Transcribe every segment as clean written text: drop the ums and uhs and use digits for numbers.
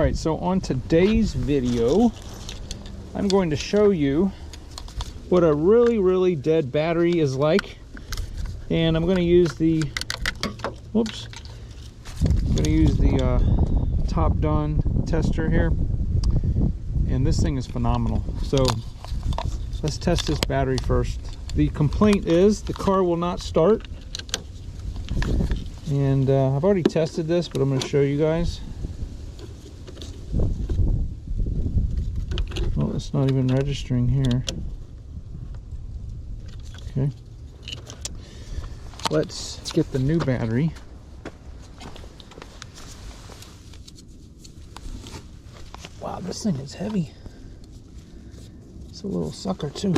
Alright, so on today's video, I'm going to show you what a really dead battery is like. And I'm going to use the, whoops, I'm going to use the TOPDON tester here. And this thing is phenomenal. So let's test this battery first. The complaint is the car will not start. And I've already tested this, but I'm going to show you guys. Well, it's not even registering here. Okay. Let's get the new battery. Wow, this thing is heavy. It's a little sucker too.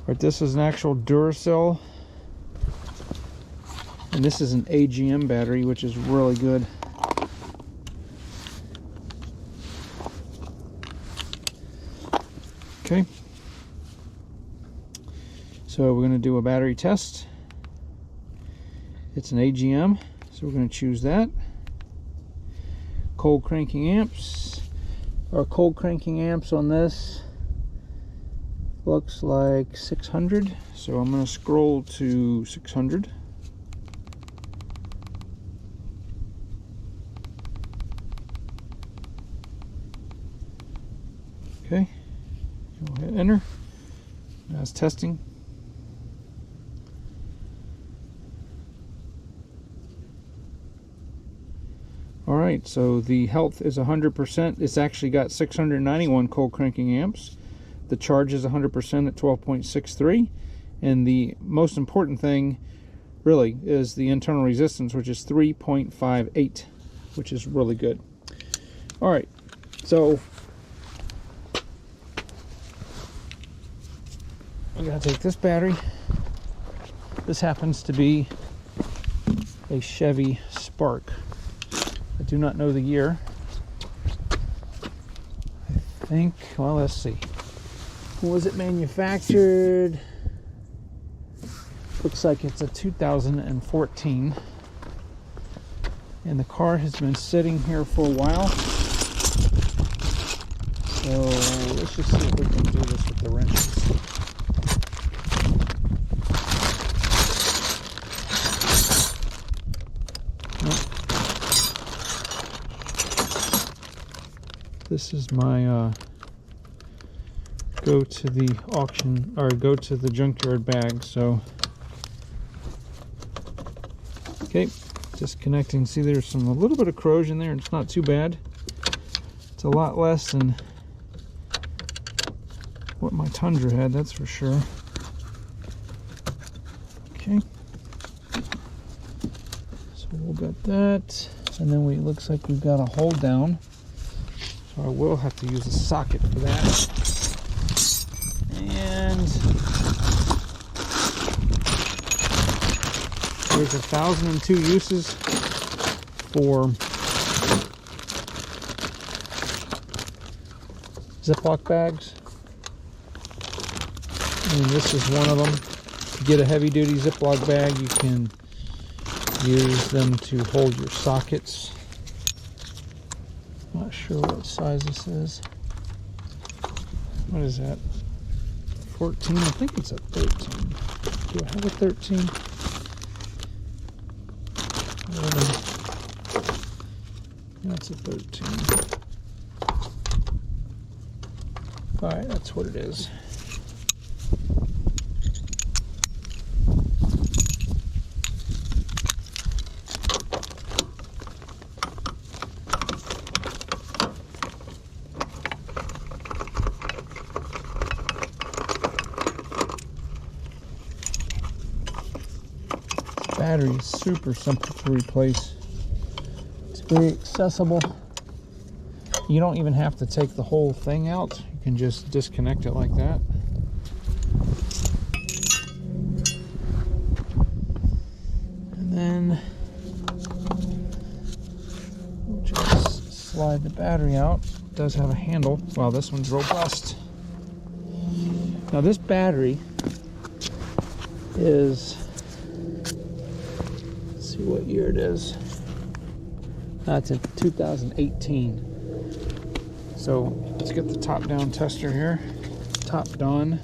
Right, this is an actual Duracell, and this is an AGM battery, which is really good. Okay, so we're going to do a battery test. It's an AGM, so we're going to choose that. Cold cranking amps. Our cold cranking amps on this looks like 600, so I'm going to scroll to 600. Okay, go hit enter. Now it's testing. Alright, so the health is 100%. It's actually got 691 cold cranking amps. The charge is 100% at 12.63, and the most important thing really is the internal resistance, which is 3.58, which is really good. All right, so I'm gonna take this battery. This happens to be a Chevy Spark. I do not know the year. I think, well, let's see. When was it manufactured? Looks like it's a 2014. And the car has been sitting here for a while. So let's just see if we can do this with the wrenches. Nope. This is my go to the auction, or go to the junkyard bag. So okay, disconnecting. See, there's a little bit of corrosion there. It's not too bad. It's a lot less than what my Tundra had, that's for sure. Okay, so we'll get that, and then we looks like we've got a hold down, so I will have to use a socket for that. And there's 1,002 uses for Ziploc bags, and this is one of them. To get a heavy-duty Ziploc bag, you can use them to hold your sockets. Not sure what size this is. What is that? 14? I think it's a 13. Do I have a 13? 11. That's a 13. Alright, that's what it is. Battery is super simple to replace. It's very accessible. You don't even have to take the whole thing out. You can just disconnect it like that. And then we'll just slide the battery out. It does have a handle. Wow, this one's robust. Now this battery is, let's see what year it is. That's in 2018. So let's get the top-down tester here. TOPDON.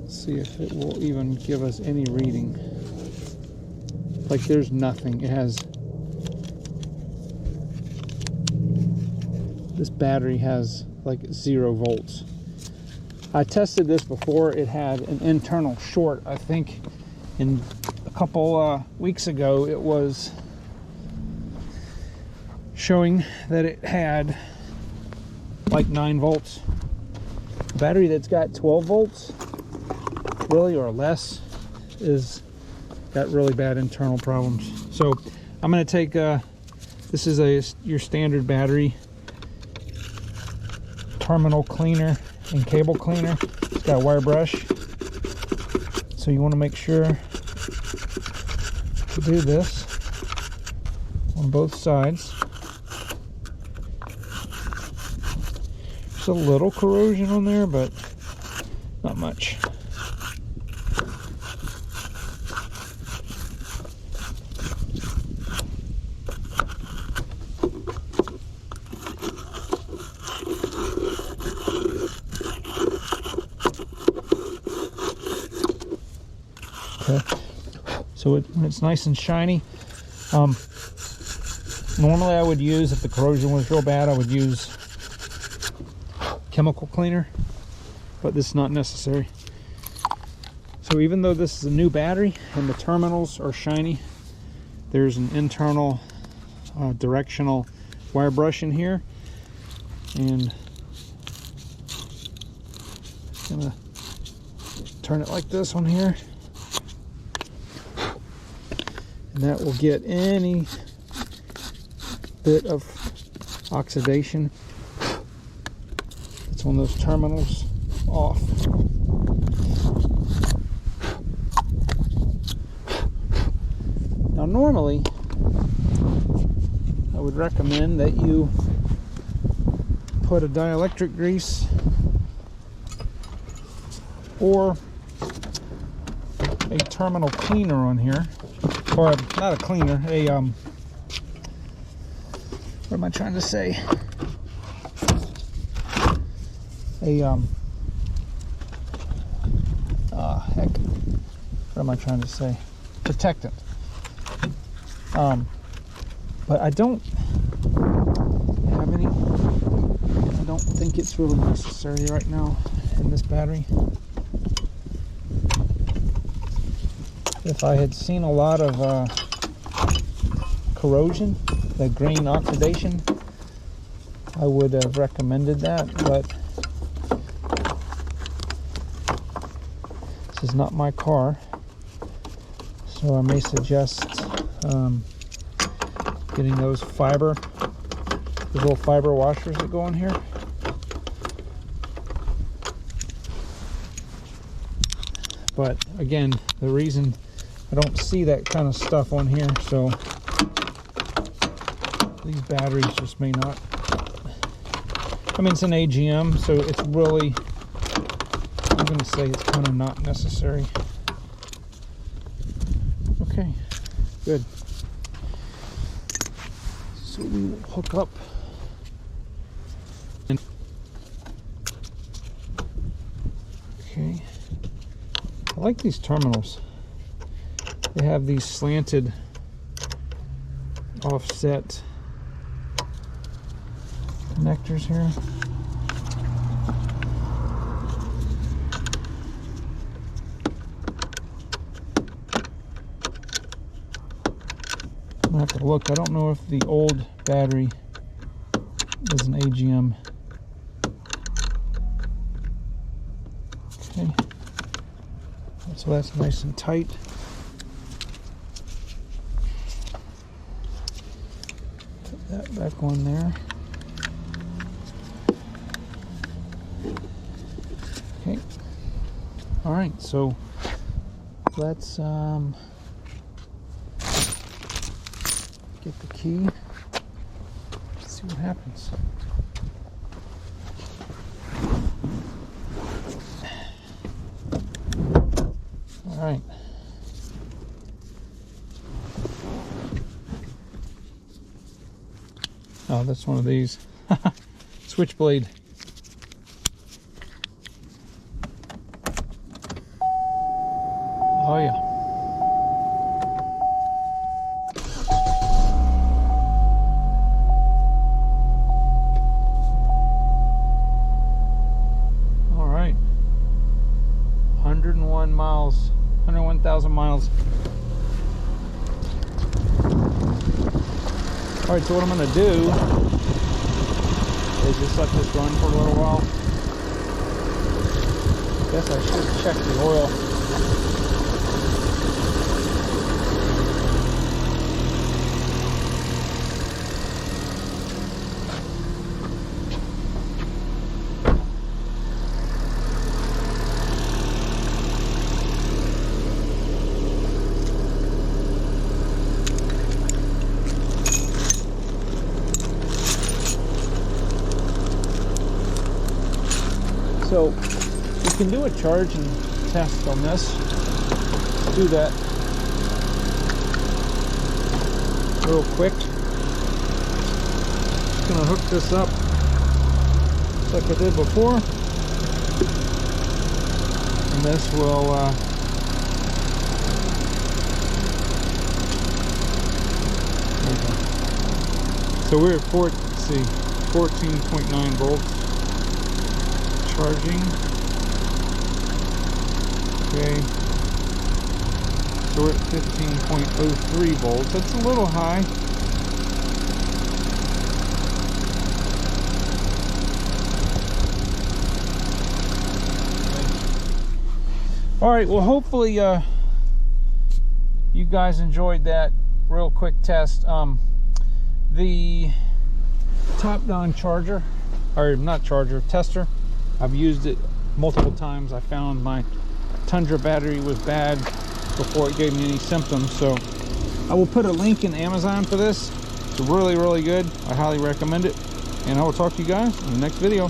See if it will even give us any reading. Like there's nothing. It has, this battery has like 0 volts. I tested this before. It had an internal short. I think in a couple weeks ago it was showing that it had like 9 volts. A battery that's got 12 volts really or less is got really bad internal problems. So I'm going to take this is your standard battery terminal cleaner and cable cleaner. It's got a wire brush, so you want to make sure to do this on both sides. There's a little corrosion on there, but not much. Okay, so when it's nice and shiny, normally I would use, if the corrosion was real bad, I would use chemical cleaner, but this is not necessary. So even though this is a new battery and the terminals are shiny, there's an internal directional wire brush in here, and I'm gonna turn it like this on here, and that will get any bit of oxidation that's on those terminals off. Now normally I would recommend that you put a dielectric grease or a terminal cleaner on here, or not a cleaner, a what am I trying to say? Heck, what am I trying to say? Protectant. But I don't have any. I don't think it's really necessary right now in this battery. If I had seen a lot of corrosion, the grain oxidation, I would have recommended that, but this is not my car, so I may suggest getting those little fiber washers that go in here. But again, the reason I don't see that kind of stuff on here, so these batteries just may not. I mean, it's an AGM, so it's really, I'm going to say it's kind of not necessary. Okay, good. So we will hook up. Okay. I like these terminals. They have these slanted, offset connectors here. I'm gonna have to look. I don't know if the old battery is an AGM. Okay. So that's nice and tight. Put that back on there. Okay. All right, so let's get the key. Let's see what happens. All right. Oh, that's one of these. Switchblade. Oh yeah. All right. 101 miles, 101,000 miles. All right, so what I'm going to do is just let this run for a little while. Guess I should check the oil. So we can do a charge and test on this. Let's do that real quick. Just gonna hook this up just like I did before, and this will so we're at 14.9 volts. Charging. Okay. So we're at 15.03 volts. That's a little high. All right, well, hopefully you guys enjoyed that real quick test. The TOPDON charger, or not charger, tester, I've used it multiple times. I found my Tundra battery was bad before it gave me any symptoms. So I will put a link in Amazon for this. It's really, really good. I highly recommend it. And I will talk to you guys in the next video.